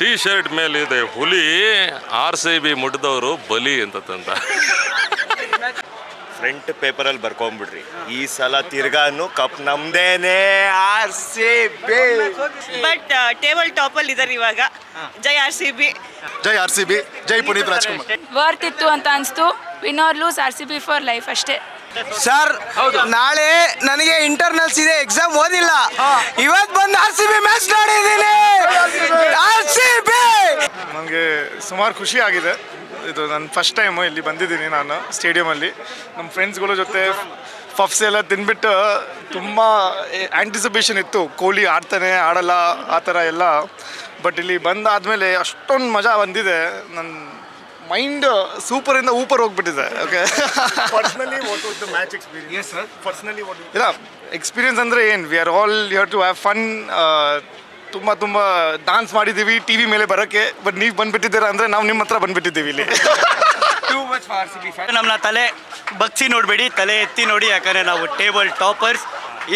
T shirt ಮೇಲಿದೆ ಹುಲಿ, RCB ಮುಟ್ಟಿದವರು ಬಲಿ ಅಂತ ಫ್ರಂಟ್ ಪೇಪರಲ್ಲಿ ಬರ್ಕೊಂಡ್ಬಿಡ್ರಿ, ಈ ಸಲ ತಿರ್ಗಾನು ಕಪ್ ನಮ್ದೇನೆ RCB. ಬಟ್ ಟೇಬಲ್ ಟಾಪಲ್ಲಿ ಇದ್ದಾರೆ ಇವಾಗ. ಜೈ RCB. ಜೈ RCB, ಜೈ ಪುನೀತ್ ರಾಜ್ಕುಮಾರ್. ವರ್ತ್ ಇತ್ತು ಅಂತ ಅನಿಸ್ತು. Win or lose RCB for life ಅಷ್ಟೇ. ಸರ್ ನಾಳೆ ನನಗೆ ಇಂಟರ್ನಲ್ಸ್ ಇದೆ, ಎಕ್ಸಾಮ್ ಓದಿಲ್ಲ, ಇವತ್ತು ಬಂದು RCB ಮ್ಯಾಚ್ ನೋಡಿದ್ದೀನಿ. RCB ನನಗೆ ಸುಮಾರು ಖುಷಿ ಆಗಿದೆ. ಇದು ನನ್ನ ಫಸ್ಟ್ ಟೈಮು ಇಲ್ಲಿ ಬಂದಿದ್ದೀನಿ ನಾನು ಸ್ಟೇಡಿಯಮಲ್ಲಿ. ನಮ್ಮ ಫ್ರೆಂಡ್ಸ್ಗಳ ಜೊತೆ ಪಫ್ಸ್ ಎಲ್ಲ ತಿಂದ್ಬಿಟ್ಟು ತುಂಬ ಆ್ಯಂಟಿಸಿಪೇಷನ್ ಇತ್ತು, ಕೊಹ್ಲಿ ಆಡ್ತಾನೆ ಆಡಲ್ಲ ಆ ಥರ ಎಲ್ಲ. ಬಟ್ ಇಲ್ಲಿ ಬಂದಾದಮೇಲೆ ಅಷ್ಟೊಂದು ಮಜಾ ಬಂದಿದೆ, ನನ್ನ ಮೈಂಡ್ ಸೂಪರಿಂದ ಊಪರ್ ಹೋಗ್ಬಿಟ್ಟಿದೆ. ಓಕೆ, ಇಲ್ಲ ಎಕ್ಸ್ಪೀರಿಯನ್ಸ್ ಅಂದರೆ ಏನು, we are all you have to have fun. ತುಂಬ ಡಾನ್ಸ್ ಮಾಡಿದ್ದೀವಿ ಟಿ ವಿ ಮೇಲೆ ಬರೋಕ್ಕೆ. ಬಟ್ ನೀವು ಬಂದುಬಿಟ್ಟಿದ್ದೀರಾ ಅಂದರೆ ನಾವು ನಿಮ್ಮ ಹತ್ರ ಬಂದುಬಿಟ್ಟಿದ್ದೀವಿ ಇಲ್ಲಿ. ನಮ್ಮನ್ನ ತಲೆ ಬಗ್ಸಿ ನೋಡಬೇಡಿ, ತಲೆ ಎತ್ತಿ ನೋಡಿ, ಯಾಕಂದರೆ ನಾವು ಟೇಬಲ್ ಟಾಪರ್ಸ್.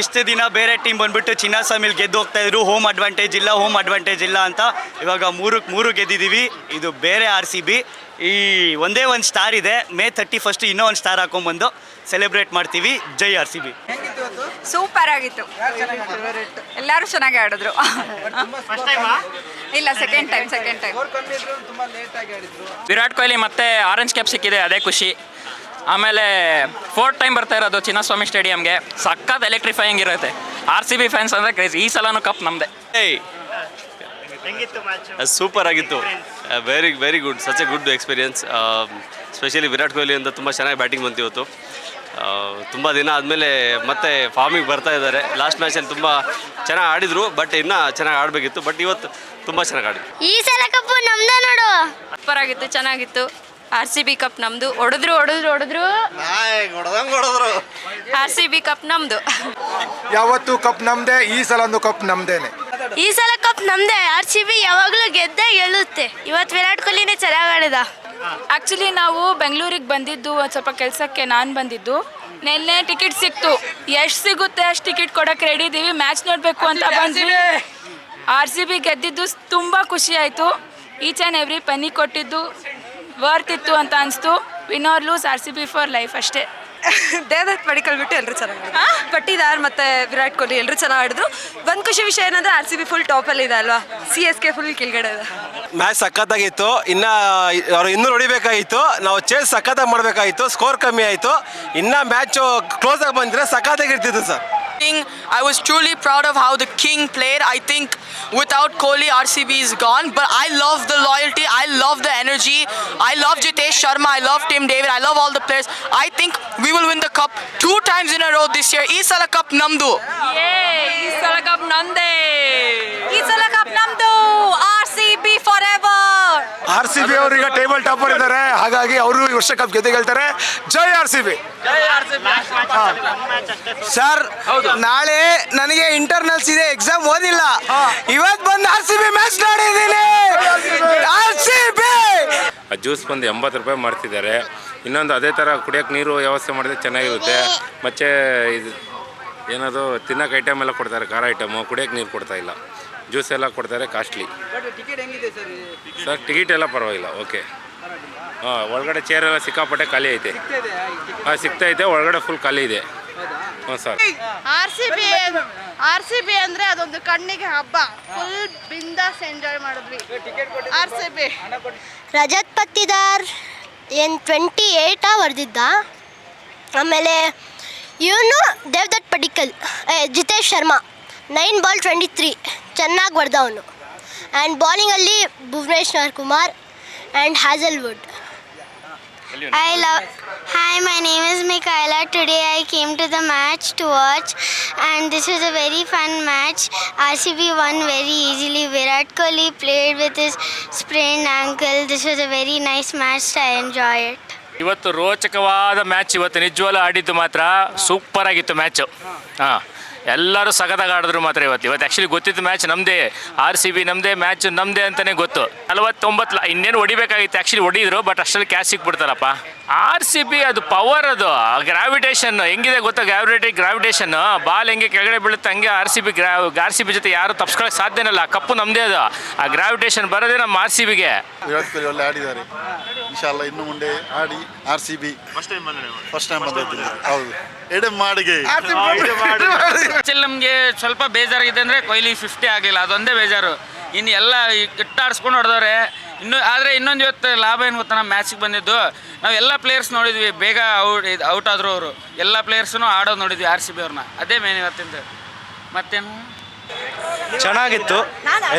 ಇಷ್ಟು ದಿನ ಬೇರೆ ಟೀಮ್ ಬಂದುಬಿಟ್ಟು ಚಿನ್ನಸ್ವಾಮಿಲಿ ಗೆದ್ದು ಹೋಗ್ತಾಯಿದ್ರು, ಹೋಮ್ ಅಡ್ವಾಂಟೇಜ್ ಇಲ್ಲ ಅಂತ. ಇವಾಗ ಮೂರು ಗೆದ್ದಿದ್ದೀವಿ. ಇದು ಬೇರೆ RCB. ಈ ಒಂದೇ ಒಂದು ಸ್ಟಾರ್ ಇದೆ, May 31 ಇನ್ನೂ ಒಂದು ಸ್ಟಾರ್ ಹಾಕೊಂಡ್ಬಂದು ಸೆಲೆಬ್ರೇಟ್ ಮಾಡ್ತೀವಿ. ಜೈ RCB. ಸೂಪರ್ ಆಗಿತ್ತು, ಎಲ್ಲರೂ ಚೆನ್ನಾಗಿ ಆಡಿದ್ರು. ಇಲ್ಲ, ಸೆಕೆಂಡ್ ಟೈಮ್. ವಿರಾಟ್ ಕೊಹ್ಲಿ ಮತ್ತೆ ಆರೆಂಜ್ ಕ್ಯಾಪ್ ಸಿಕ್ಕಿದೆ, ಅದೇ ಖುಷಿ. ಆಮೇಲೆ 4th ಟೈಮ್ ಬರ್ತಾ ಇರೋದು ಚಿನ್ನಸ್ವಾಮಿ ಸ್ಟೇಡಿಯಂಗೆ. ಸಖತ್ ಎಲೆಕ್ಟ್ರಿಫೈಯಿಂಗ್ ಇರುತ್ತೆ. RCB ಫ್ಯಾನ್ಸ್ ಅಂದರೆ ಕ್ರೇಜಿ. ಈ ಸಲನೂ ಕಪ್ ನಮ್ಮದೇ. ಸೂಪರ್ ಆಗಿತ್ತು, very good, such A good experience. Specially Virat Kohli ಅಂತ ತುಂಬ ಚೆನ್ನಾಗಿ ಬ್ಯಾಟಿಂಗ್ ಬಂತು ಇವತ್ತು. ತುಂಬ ದಿನ ಆದಮೇಲೆ ಮತ್ತೆ ಫಾರ್ಮಿಗೆ ಬರ್ತಾ ಇದ್ದಾರೆ. ಲಾಸ್ಟ್ ಮ್ಯಾಚಲ್ಲಿ ತುಂಬ ಚೆನ್ನಾಗಿ ಆಡಿದರು, ಬಟ್ ಇನ್ನೂ ಚೆನ್ನಾಗಿ ಆಡಬೇಕಿತ್ತು. ಬಟ್ ಇವತ್ತು ತುಂಬ ಚೆನ್ನಾಗಿ ಆಡಿದ್ರು. ಈ ಸಲ ಕಪ್ಪು ನಮ್ದೇ ನೋಡು. ಸೂಪರ್ ಆಗಿತ್ತು, ಚೆನ್ನಾಗಿತ್ತು. RCB ಕಪ್ ನಮ್ಮದು. ಹೊಡೆದ್ರು RCB ಕಪ್ ನಮ್ಮದು. ಯಾವತ್ತು ಕಪ್ ನಮ್ದೇ, ಈ ಸಲನೂ ಕಪ್ ನಮ್ದೇನೆ. ಈ ಸಲ ಕಪ್ ನಮ್ದೇ. RCB ಯಾವಾಗಲೂ ಗೆದ್ದೇ ಗೆಲ್ಲುತ್ತೆ. ಇವತ್ತು ವಿರಾಟ್ ಕೊಹ್ಲಿನೇ ಚೆನ್ನಾಗಿ ಆಡಿದ. ಆ್ಯಕ್ಚುಲಿ ನಾವು ಬೆಂಗಳೂರಿಗೆ ಬಂದಿದ್ದು ಒಂದು ಸ್ವಲ್ಪ ಕೆಲಸಕ್ಕೆ. ನಾನು ಬಂದಿದ್ದು ನೆನ್ನೆ ಟಿಕೆಟ್ ಸಿಕ್ತು. ಎಷ್ಟು ಸಿಗುತ್ತೆ ಅಷ್ಟು ಟಿಕೆಟ್ ಕೊಡೋಕ್ಕೆ ರೆಡಿ ಇದ್ದೀವಿ. ಮ್ಯಾಚ್ ನೋಡಬೇಕು ಅಂತ ಬಂದ್ವಿ. RCB ಗೆದ್ದಿದ್ದು ತುಂಬ ಖುಷಿ ಆಯಿತು. ಈಚ್ ಆ್ಯಂಡ್ ಎವ್ರಿ ಪೆನ್ನಿ ಕೊಟ್ಟಿದ್ದು ವರ್ತ್ ಇತ್ತು ಅಂತ ಅನಿಸ್ತು. Win or lose RCB for life ಅಷ್ಟೇ. ದೇವದತ್ ಪಡಿಕಲ್ ಬಿಟ್ಟು ಎಲ್ಲರೂ ಚೆನ್ನಾಗಿ ಪಟ್ಟಿದಾರ್ ಮತ್ತು ವಿರಾಟ್ ಕೊಹ್ಲಿ ಎಲ್ಲರೂ ಚೆನ್ನಾಗಿ ಆಡಿದ್ರು. ಒಂದು ಖುಷಿ ವಿಷಯ ಏನಂದರೆ RCB ಫುಲ್ ಟಾಪಲ್ಲಿ ಇದೆ ಅಲ್ವಾ, CSK ಫುಲ್ ಕೆಳಗಡೆ ಇದೆ. ಮ್ಯಾಚ್ ಸಖತ್ತಾಗಿತ್ತು. ಅವ್ರು ಇನ್ನೂ ಹೊಡಿಬೇಕಾಗಿತ್ತು, ನಾವು ಚೇಸ್ ಸಖತ್ತಾಗಿ ಮಾಡಬೇಕಾಗಿತ್ತು. ಸ್ಕೋರ್ ಕಮ್ಮಿ ಆಯಿತು. ಇನ್ನೂ ಮ್ಯಾಚು ಕ್ಲೋಸ್ ಆಗಿ ಬಂದರೆ ಸಖತ್ತಾಗಿರ್ತಿತ್ತು sir. I was truly proud of how the King played. I think without Kohli, RCB is gone. But I love the loyalty. I love the energy. I love Jitesh Sharma. I love Tim David. I love all the players. I think we will win the cup 2 times in a row this year. Ee sala cup namdu. ಈ ಸಲ cup ನಮ್ಮದು. RCB forever. RCB ಅವರು ಈಗ table topper ಇದ್ದಾರೆ, ಹಾಗಾಗಿ ಅವರು ಈ ವರ್ಷ ಕಪ್ ಗೆಲ್ತಾರೆ. ಜೈ RCB. ಸರ್ ನಾಳೆ ನನಗೆ ಇಂಟರ್ನಲ್ಸ್ ಇದೆ, ಎಕ್ಸಾಮ್ ಓದಿಲ್ಲ, ಇವತ್ತು ಬಂದು RCB ಮ್ಯಾಚ್ ನೋಡಿದ್ದೀನಿ. RCB. ಜ್ಯೂಸ್ ಬಂದು 80 ರೂಪಾಯಿ ಮಾಡ್ತಿದ್ದಾರೆ. ಇನ್ನೊಂದು ಅದೇ ಥರ ಕುಡಿಯೋಕ್ಕೆ ನೀರು ವ್ಯವಸ್ಥೆ ಮಾಡಿದ್ರೆ ಚೆನ್ನಾಗಿರುತ್ತೆ. ಮತ್ತು ಇದು ಏನದು ತಿನ್ನೋಕೆ ಐಟಮ್ ಎಲ್ಲ ಕೊಡ್ತಾರೆ, ಖಾರ ಐಟಮು. ಕುಡಿಯೋಕ್ಕೆ ನೀರು ಕೊಡ್ತಾ ಇಲ್ಲ, ಜ್ಯೂಸ್ ಎಲ್ಲ ಕೊಡ್ತಾರೆ, ಕಾಸ್ಟ್ಲಿ. ಸರ್ ಟಿಕೆಟ್ ಎಲ್ಲ ಪರವಾಗಿಲ್ಲ, ಓಕೆ. ಒಳಗಡೆ ಚೇರೆಲ್ಲ ಸಿಕ್ಕಾಪಟ್ಟೆ ಖಾಲಿ ಐತೆ. ಸಿಗ್ತೈತೆ, ಒಳಗಡೆ ಫುಲ್ ಖಾಲಿ ಇದೆ. ಹ್ಞೂ ಸರ್. RCB ಅಂದರೆ ಅದೊಂದು ಕಣ್ಣಿಗೆ ಹಬ್ಬ. ಫುಲ್ ಬಿಂದಾಸ್ ಎಂಜಾಯ್ ಮಾಡಿದ್ವಿ. RCB. ರಜತ್ ಪತ್ತಿದಾರ್ ಏನು 28 ಬರ್ದಿದ್ದ. ಆಮೇಲೆ ಇವನು ದೇವದತ್ ಪಡಿಕಲ್, ಜಿತೇಶ್ ಶರ್ಮಾ 9 ಬಾಲ್ 23 ಚೆನ್ನಾಗಿ ಬರ್ದ ಅವನು. ಆ್ಯಂಡ್ ಬಾಲಿಂಗಲ್ಲಿ Bhuvneshwar Kumar and Hazlewood. Hi, my name is Mikaela. Today I came to the match to watch, and this was a very fun match. RCB won very easily. Virat Kohli played with his sprained ankle. This was a very nice match. I enjoy it. ಇವತ್ತು ರೋಚಕವಾದ match. ಇವತ್ತು ನಿಜವಾಗ್ಲೂ ಆಡಿದ್ದು ಮಾತ್ರ super ಆಗಿತ್ತು match. ಎಲ್ಲರೂ ಸಖತ್ತಾಗಿ ಆಡಿದ್ರು ಮಾತ್ರ ಇವತ್ತು ಆ್ಯಕ್ಚುಲಿ ಗೊತ್ತಿದ್ದು ಮ್ಯಾಚ್ ನಮ್ಮದೇ, RCB ನಮ್ಮದೇ, ಮ್ಯಾಚ್ ನಮ್ಮದೇ ಅಂತಲೇ ಗೊತ್ತು. 49 ಇನ್ನೇನು ಹೊಡಿಬೇಕಾಗಿತ್ತು, ಆ್ಯಕ್ಚುಲಿ ಹೊಡಿದ್ರು, ಬಟ್ ಅಷ್ಟರಲ್ಲಿ ಕ್ಯಾಚ್ ಸಿಕ್ಬಿಡ್ತಾರಪ್ಪ. RCB ಅದು ಪವರ್, ಅದು ಗ್ರಾವಿಟೇಷನ್ ಹೆಂಗಿದೆ ಗೊತ್ತಾ? ಗ್ರಾವಿಟೇಷನ್ ಬಾಲ್ ಹೆಂಗೆ ಕೆಳಗಡೆ ಬೀಳುತ್ತೆ ಹಂಗೆ RCB ಜೊತೆ ಯಾರು ತಪ್ಸ್ಕೊಳ್ಳೋಕೆ ಸಾಧ್ಯನಲ್ಲ. ಕಪ್ಪು ನಮ್ಮದೇ ಅದು. ಆ ಗ್ರಾವಿಟೇಷನ್ ಬರೋದೇ ನಮ್ಮ RCBಗೆ. ವಿರಾಟ್ ಕೊಹ್ಲಿ ಒಳ್ಳೆ ಆಡಿದ್ದಾರೆ. ಇನ್ಶಾಲ್ಲ ಇನ್ನು ಮುಂದೆ ಆಡಿ RCB ಫಸ್ಟ್ ಟೈಮ್ ಬಂದಿದ್ದೀನಿ. ಹೌದು, ಎಡೆಮಾಡಿಗೆ ನಮಗೆ ಸ್ವಲ್ಪ ಬೇಜಾರಾಗಿದೆ ಅಂದರೆ ಕೊಹ್ಲಿ 50 ಆಗಲಿಲ್ಲ, ಅದೊಂದೇ ಬೇಜಾರು. ಇನ್ನು ಎಲ್ಲ ಇಟ್ಟಾಡಿಸ್ಕೊಂಡು ಹೊಡೆದವ್ರೆ. ಇನ್ನೊಂದು ಇವತ್ತು ಲಾಭ ಏನು ಗೊತ್ತಾ, ನಮ್ಮ ಮ್ಯಾಚಿಗೆ ಬಂದಿದ್ದು ನಾವು ಎಲ್ಲ ಪ್ಲೇಯರ್ಸ್ ನೋಡಿದ್ವಿ, ಬೇಗ ಔಟ್ ಆದರು ಅವರು. ಎಲ್ಲ ಪ್ಲೇಯರ್ಸೂ ಆಡೋದು ನೋಡಿದ್ವಿ RCB ಅವ್ರನ್ನ. ಅದೇ ಮೇನ್ ಇವತ್ತಿಂದ. ಮತ್ತೇನು ಚೆನ್ನಾಗಿತ್ತು.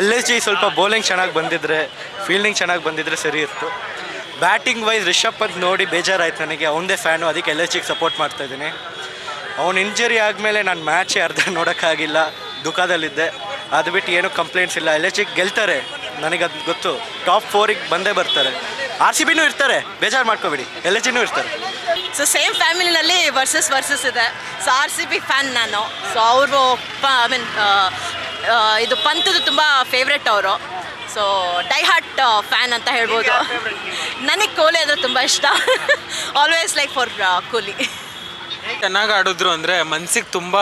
LSG ಸ್ವಲ್ಪ ಬೌಲಿಂಗ್ ಚೆನ್ನಾಗಿ ಬಂದಿದ್ರೆ, ಫೀಲ್ಡಿಂಗ್ ಚೆನ್ನಾಗಿ ಬಂದಿದ್ರೆ ಸರಿ ಇತ್ತು. ಬ್ಯಾಟಿಂಗ್ ವೈಸ್ ರಿಷಬ್ ಪಂತ್ ನೋಡಿ ಬೇಜಾರಾಯ್ತು ನನಗೆ. ಅವನದೇ ಫ್ಯಾನು, ಅದಕ್ಕೆ LSGಗೆ ಸಪೋರ್ಟ್ ಮಾಡ್ತಾಯಿದ್ದೀನಿ. ಅವನು ಇಂಜರಿ ಆದಮೇಲೆ ನಾನು ಮ್ಯಾಚೇ ಅರ್ಧ ನೋಡೋಕ್ಕಾಗಿಲ್ಲ, ದುಃಖದಲ್ಲಿದ್ದೆ. ಅದು ಬಿಟ್ಟು ಏನೂ ಕಂಪ್ಲೇಂಟ್ಸ್ ಇಲ್ಲ. LSG ಗೆಲ್ತಾರೆ, ನನಗದು ಗೊತ್ತು. ಟಾಪ್ 4ಗೆ ಬಂದೇ ಬರ್ತಾರೆ. RCBನೂ ಇರ್ತಾರೆ, ಬೇಜಾರು ಮಾಡ್ಕೋಬೇಡಿ, LSGನೂ ಇರ್ತಾರೆ. ಸೊ ಸೇಮ್ ಫ್ಯಾಮಿಲಿನಲ್ಲಿ ವರ್ಸಸ್ ಇದೆ. ಸೊ RCB ಫ್ಯಾನ್ ನಾನು. ಸೊ ಅವರು ಇದು ಪಂತದ್ದು ತುಂಬ ಫೇವ್ರೆಟ್ ಅವರು. ಸೊ ಡೈ ಹಾರ್ಟ್ ಫ್ಯಾನ್ ಅಂತ ಹೇಳ್ಬೋದು. ನನಗೆ ಕೊಹ್ಲಿ ಅಂದರೆ ತುಂಬ ಇಷ್ಟ. Always like for Kohli. ಚೆನ್ನಾಗಿ ಆಡಿದ್ರು ಅಂದರೆ ಮನ್ಸಿಗೆ ತುಂಬ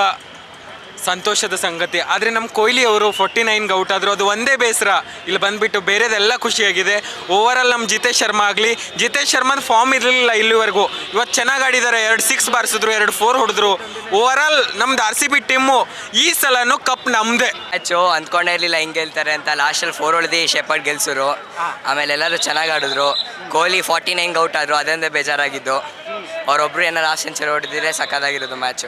ಸಂತೋಷದ ಸಂಗತಿ. ಆದರೆ ನಮ್ಮ ಕೊಹ್ಲಿ ಅವರು 49ಗೆ ಔಟ್ ಆದರು, ಅದು ಒಂದೇ ಬೇಸರ. ಇಲ್ಲಿ ಬಂದುಬಿಟ್ಟು ಬೇರೆದೆಲ್ಲ ಖುಷಿಯಾಗಿದೆ. ಓವರಾಲ್ ನಮ್ಮ ಜಿತೇಶ್ ಶರ್ಮದ ಫಾರ್ಮ್ ಇರಲಿಲ್ಲ ಇಲ್ಲಿವರೆಗೂ. ಇವತ್ತು ಚೆನ್ನಾಗಿ ಆಡಿದ್ದಾರೆ. 2 6 ಬಾರಿಸಿದ್ರು, 2 4 ಹೊಡೆದ್ರು. ಓವರಾಲ್ ನಮ್ದು RCB ಟೀಮು ಈ ಸಲನೂ ಕಪ್ ನಮ್ಮದೇ. ಮ್ಯಾಚು ಅಂದ್ಕೊಂಡೇ ಇರಲಿಲ್ಲ ಹಿಂಗೆ ಗೆಲ್ತಾರೆ ಅಂತ. ಲಾಸ್ಟಲ್ಲಿ 4 ಹೊಡೆದು ಶೆಪರ್ಡ್ ಗೆಲ್ಸಿದ್ರು. ಆಮೇಲೆ ಎಲ್ಲರೂ ಚೆನ್ನಾಗಿ ಆಡಿದ್ರು. ಕೊಹ್ಲಿ 49ಗೆ ಔಟ್ ಆದರು, ಅದೊಂದೇ ಬೇಜಾರಾಗಿದ್ದು. ಅವರೊಬ್ಬರು ಏನಾರು ಹಾಫ್ ಸೆಂಚುರಿ ಹೊಡೆದಿದ್ರೆ ಸಖತ್ತಾಗಿರೋದು ಮ್ಯಾಚು.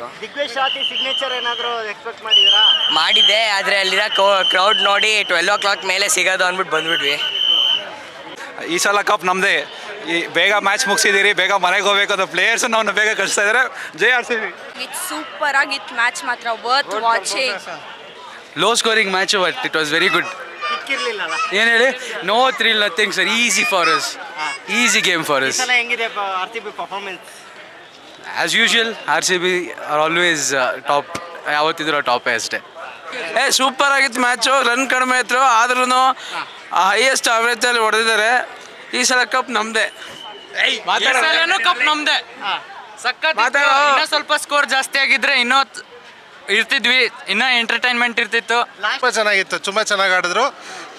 ಸಿಗ್ನೇಚರ್ ಏನಾದರೂ ಎಕ್ಸ್ಪೆಕ್ಟ್ ಮಾಡಿದ್ದೀರಾ? ಮಾಡಿದ್ದೆ, ಆದರೆ ಅಲ್ಲಿರೋ ಕ್ರೌಡ್ ನೋಡಿ 12 o'clock ಮೇಲೆ ಸಿಗೋದು ಅಂದ್ಬಿಟ್ಟು ಬಂದ್ಬಿಟ್ವಿ. ಈ ಸಲ ಕಪ್ ನಮ್ಮದೇ. ಈ ಬೇಗ ಮ್ಯಾಚ್ ಮುಗಿಸಿದ್ದೀರಿ, ಬೇಗ ಮನೆಗೆ ಹೋಗ್ಬೇಕು ಅಂತ ಪ್ಲೇಯರ್ಸ್ ನಾವು ಬೇಗ ಕಳಿಸ್ತಾ ಇದ್ದಾರೆ. ಜೈ RCB. ಸೂಪರ್ ಆಗಿತ್ತು ಮ್ಯಾಚ್ ಮಾತ್ರ, worth watching. Low scoring match, but it was very good. ಏನು ಹೇಳಿ? No thrill, nothing sir. Easy for us, easy game for us. ಹೆಂಗಿದೆ RCB performance? As usual RCB are always top, ಯಾವತ್ತಿದ್ರು ಟಾಪೇ ಅಷ್ಟೇ. Super ಆಗಿತ್ತು match. Run ಕಡಿಮೆ ಇತ್ತು, ಆದ್ರೂ ಹೈಯೆಸ್ಟ್ ಅವರೇಜಲ್ಲಿ ಹೊಡೆದಿದ್ದಾರೆ. ಈ ಸಲ ಕಪ್ ನಮ್ಮದೇ. ಕಪ್ ನಮ್ಮದೇ. ಸಖತ್. ಇನ್ನೂ ಸ್ವಲ್ಪ ಸ್ಕೋರ್ ಜಾಸ್ತಿ ಆಗಿದ್ರೆ ಇನ್ನೂ ಇರ್ತಿದ್ವಿ, ಇನ್ನೂ ಎಂಟರ್ಟೈನ್ಮೆಂಟ್ ಇರ್ತಿತ್ತು. ತುಂಬ ಚೆನ್ನಾಗಿತ್ತು, ತುಂಬ ಚೆನ್ನಾಗಿ ಆಡಿದ್ರು,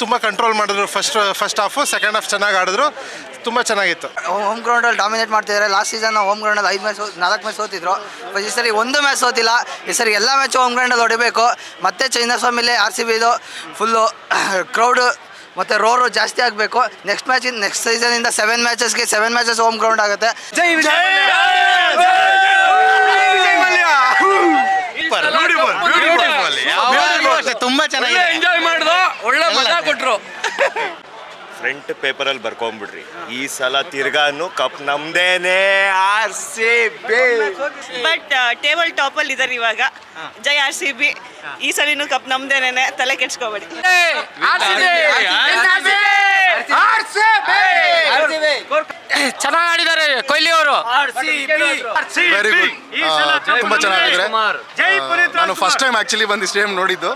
ತುಂಬ ಕಂಟ್ರೋಲ್ ಮಾಡಿದ್ರು. ಫಸ್ಟ್ ಹಾಫು, ಸೆಕೆಂಡ್ ಹಾಫ್ ಚೆನ್ನಾಗಿ ಆಡಿದ್ರು, ತುಂಬ ಚೆನ್ನಾಗಿತ್ತು. ಹೋಮ್ ಗ್ರೌಂಡಲ್ಲಿ ಡಾಮಿನೇಟ್ ಮಾಡ್ತಿದ್ದಾರೆ. ಲಾಸ್ಟ್ ಸೀಸನ್ ಹೋಮ್ ಗ್ರೌಂಡಲ್ಲಿ 4 ಮ್ಯಾಚ್ ಸೋತಿದ್ರು. ಈ ಸರಿ ಒಂದು ಮ್ಯಾಚ್ ಸೋತಿಲ್ಲ. ಈ ಸರಿ ಎಲ್ಲ ಮ್ಯಾಚು ಹೋಮ್ ಗ್ರೌಂಡಲ್ಲಿ ಹೊಡಿಬೇಕು. ಮತ್ತೆ ಚಿನ್ನಸ್ವಾಮಿಲಿ RCBದು ಫುಲ್ಲು ಕ್ರೌಡು ಮತ್ತು ರೋರು ಜಾಸ್ತಿ ಆಗಬೇಕು. ನೆಕ್ಸ್ಟ್ ಸೀಸನಿಂದ 7 ಮ್ಯಾಚಸ್ ಹೋಮ್ ಗ್ರೌಂಡ್ ಆಗುತ್ತೆ. ತುಂಬ ಚೆನ್ನಾಗಿ ಎಂಜಾಯ್ ಮಾಡಿದ್ರು, ಒಳ್ಳೆ ಮಜಾ ಕೊಟ್ಟರು. ಫ್ರಂಟ್ ಪೇಪರಲ್ಲಿ ಬರ್ಕೊಂಬಿಡ್ರಿ, ಈ ಸಲ ತಿರ್ಗಾನು ಕಪ್ ನಮ್ದೇನೆ RCB. ಬಟ್ ಟೇಬಲ್ ಟಾಪಲ್ಲಿ ಇದ್ದಾರೆ ಇವಾಗ. ಜೈ RCB. ಈ ಸಲಿನೂ ಕಪ್ ನಮ್ದೇನೆ, ತಲೆ ಕೆಡ್ಸ್ಕೋಬೇಡಿ. ಚೆನ್ನಾಗಿ ಆಡಿದ್ದಾರೆ ಕೊಹ್ಲಿ ಅವರು. ವೆರಿ ಗುಡ್, ತುಂಬ ಚೆನ್ನಾಗಿದ್ರೆ. ನಾನು ಫಸ್ಟ್ ಟೈಮ್ ಆ್ಯಕ್ಚುಲಿ ಬಂದು ಸ್ಟೇಡಿಯಂ ನೋಡಿದ್ದು,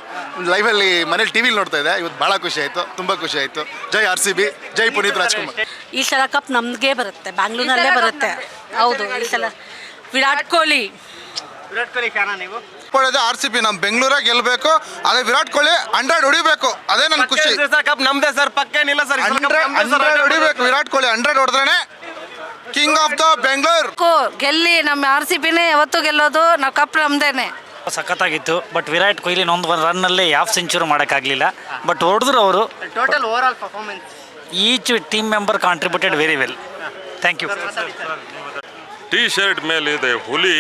ಲೈವಲ್ಲಿ ಮನೇಲಿ TV ನೋಡ್ತಾ ಇದ್ದೆ. ಇವತ್ತು ಭಾಳ ಖುಷಿ ಆಯಿತು, ತುಂಬ ಖುಷಿ ಆಯಿತು. ಜೈ RCB, ಜೈ ಪುನೀತ್ ರಾಜ್ಕುಮಾರ್. ಈ ಸಲ ಕಪ್ ನಮ್ಗೆ ಬರುತ್ತೆ, ಬ್ಯಾಂಗ್ಳೂರ್ನಲ್ಲೇ ಬರುತ್ತೆ. ಹೌದು, ಈ ಸಲ ವಿರಾಟ್ ಕೊಹ್ಲಿ ಫ್ಯಾನ ನೀವು? RCB ನಮ್ಮ ಬೆಂಗಳೂರಾಗ ಗೆಲ್ಲಬೇಕು, ಅದೇ ವಿರಾಟ್ ಕೊಹ್ಲಿ 100 ಹೊಡಿಬೇಕು, ಅದೇ ನನ್ನ ಖುಷಿ. ಕಪ್ ನಮ್ಮದೇ ಸರ್, ಪಕ್ಕೇನಿಲ್ಲ ಸರ್. 100 ಹೊಡಿಬೇಕು, ವಿರಾಟ್ ಕೊಹ್ಲಿ 100 ಹೊಡೆದ್ರೆ ಕಿಂಗ್ ಆಫ್ ದ ಬೆಂಗಳೂರು. ಗೆಲ್ಲಿ ನಮ್ಮ RCBನೇ ಯಾವತ್ತೂ ಗೆಲ್ಲೋದು. ನಾವು ಕಪ್ ನಮ್ದೇನೆ. ಸಖತ್ತಾಗಿತ್ತು. ಬಟ್ ವಿರಾಟ್ ಕೊಹ್ಲಿ ಒಂದು ರನ್ನಲ್ಲಿ ಹಾಫ್ ಸೆಂಚುರಿ ಮಾಡೋಕ್ಕಾಗಲಿಲ್ಲ. ಬಟ್ ಹೊಡೆದ್ರು ಅವರು. Total overall performance each team member contributed very well. Thank you. T shirt ಮೇಲೆ ಇದೆ ಹುಲಿ,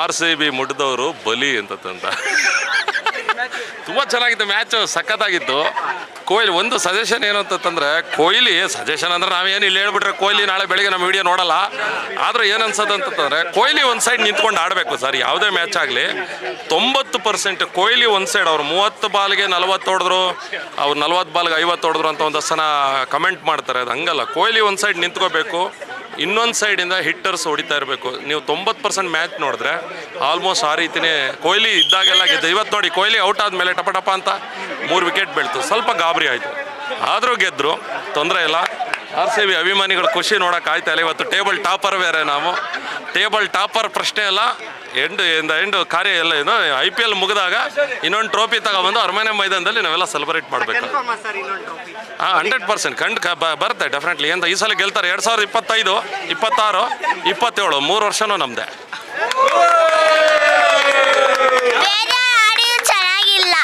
RCB ಮುಟ್ಟಿದವರು ಬಲಿ ಅಂತಂತ. ತುಂಬ ಚೆನ್ನಾಗಿತ್ತು ಮ್ಯಾಚು, ಸಖತ್ತಾಗಿತ್ತು. ಕೊಹ್ಲಿ ಒಂದು ಸಜೆಷನ್ ಏನು ಅಂತಂದರೆ, ಕೊಹ್ಲಿ ಸಜೆಷನ್ ಅಂದರೆ ನಾವೇನು ಇಲ್ಲಿ ಹೇಳ್ಬಿಟ್ರೆ ಕೊಹ್ಲಿ ನಾಳೆ ಬೆಳಿಗ್ಗೆ ನಮ್ಮ ವಿಡಿಯೋ ನೋಡಲ್ಲ. ಆದರೂ ಏನು ಅನ್ಸೋದು ಅಂತಂದರೆ, ಕೊಹ್ಲಿ ಒಂದು ಸೈಡ್ ನಿಂತ್ಕೊಂಡು ಆಡಬೇಕು ಸರ್. ಯಾವುದೇ ಮ್ಯಾಚ್ ಆಗಲಿ 90% ಕೊಹ್ಲಿ ಒಂದು ಸೈಡ್. ಅವ್ರು 30 ಬಾಲ್ಗೆ 40 ಹೊಡೆದ್ರು, ಅವ್ರು 40 ಬಾಲ್ಗೆ 50 ಹೊಡೆದ್ರು ಅಂತ ಒಂದಷ್ಟು ಜನ ಕಮೆಂಟ್ ಮಾಡ್ತಾರೆ. ಅದು ಹಂಗಲ್ಲ, ಕೊಹ್ಲಿ ಒಂದು ಸೈಡ್ ನಿಂತ್ಕೋಬೇಕು. ಇನ್ನೊಂದು ಸೈಡಿಂದ ಹಿಟ್ಟರ್ಸ್ ಹೊಡಿತಾ ಇರಬೇಕು. ನೀವು 90% ಮ್ಯಾಚ್ ನೋಡಿದ್ರೆ ಆಲ್ಮೋಸ್ಟ್ ಆ ರೀತಿಯೇ ಕೊಹ್ಲಿ ಇದ್ದಾಗೆಲ್ಲ ಗೆದ್ದು. ಇವತ್ತು ನೋಡಿ ಕೊಹ್ಲಿ ಔಟ್ ಆದಮೇಲೆ ಟಪ ಅಂತ 3 ವಿಕೆಟ್ ಬೀಳ್ತು, ಸ್ವಲ್ಪ ಗಾಬರಿ ಆಯಿತು. ಆದರೂ ಗೆದ್ದರು, ತೊಂದರೆ ಇಲ್ಲ. RCB ಅಭಿಮಾನಿಗಳು ಖುಷಿ ನೋಡೋಕೆ ಆಯ್ತಾ ಇಲ್ಲ. ಇವತ್ತು ಟೇಬಲ್ ಟಾಪರ್ ಬೇರೆ, ನಾವು ಟೇಬಲ್ ಟಾಪರ್ ಪ್ರಶ್ನೆ ಎಲ್ಲ ಎಂಡ್ ಕಾರ್ಯ ಎಲ್ಲ ಏನು IPL ಮುಗಿದಾಗ ಇನ್ನೊಂದು ಟ್ರೋಫಿ ತಗೊಬಂದು ಅರಮನೆ ಮೈದಾನದಲ್ಲಿ ನಾವೆಲ್ಲ ಸೆಲೆಬ್ರೇಟ್ ಮಾಡಬೇಕು. 100% ಬರುತ್ತೆ ಡೆಫಿನೆಟ್ಲಿ. ಅಂತ ಈ ಸಲ ಗೆಲ್ತಾರೆ. 2025, 26, 27 3 ವರ್ಷನೂ ನಮ್ಮದೇ. ಚೆನ್ನಾಗಿಲ್ಲ.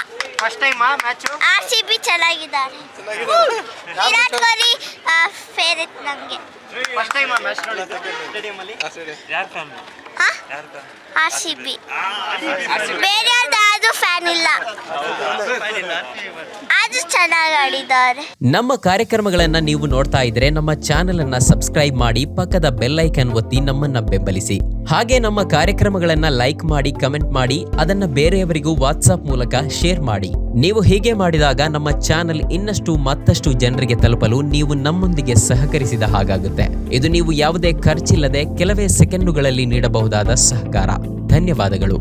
ಫಸ್ಟ್ ಟೈಮ್ ಮ್ಯಾಚ್ RCB ಚೆನ್ನಾಗಿದ್ದಾರೆ. ವಿರಾಟ್ ಕೊಹ್ಲಿ ಫೇವರೇಟ್ ನನಗೆ. ಫಸ್ಟ್ ಟೈಮ್ ಮ್ಯಾಚ್ ನೋಡಿದ್ದು ಸ್ಟೇಡಿಯಂ ಅಲ್ಲಿ. RCB. ಬೇರೆ ಯಾವ್ದು ಫ್ಯಾನ್ ಇಲ್ಲ. ಅದು ಚೆನ್ನಾಗಿ ಆಡಿದ್ದಾರೆ. ನಮ್ಮ ಕಾರ್ಯಕ್ರಮಗಳನ್ನ ನೀವು ನೋಡ್ತಾ ಇದ್ರೆ ನಮ್ಮ ಚಾನೆಲ್ ಅನ್ನ ಸಬ್ಸ್ಕ್ರೈಬ್ ಮಾಡಿ, ಪಕ್ಕದ ಬೆಲ್ ಐಕನ್ ಒತ್ತಿ ನಮ್ಮನ್ನ ಬೆಂಬಲಿಸಿ. ಹಾಗೆ ನಮ್ಮ ಕಾರ್ಯಕ್ರಮಗಳನ್ನ ಲೈಕ್ ಮಾಡಿ, ಕಮೆಂಟ್ ಮಾಡಿ, ಅದನ್ನ ಬೇರೆಯವರಿಗೂ ವಾಟ್ಸ್ಆಪ್ ಮೂಲಕ ಶೇರ್ ಮಾಡಿ. ನೀವು ಹೀಗೆ ಮಾಡಿದಾಗ ನಮ್ಮ ಚಾನೆಲ್ ಇನ್ನಷ್ಟು ಮತ್ತಷ್ಟು ಜನರಿಗೆ ತಲುಪಲು ನೀವು ನಮ್ಮೊಂದಿಗೆ ಸಹಕರಿಸಿದ ಹಾಗಾಗುತ್ತೆ. ಇದು ನೀವು ಯಾವುದೇ ಖರ್ಚಿಲ್ಲದೆ ಕೆಲವೇ ಸೆಕೆಂಡುಗಳಲ್ಲಿ ನೀಡಬಹುದಾದ ಸಹಕಾರ. ಧನ್ಯವಾದಗಳು.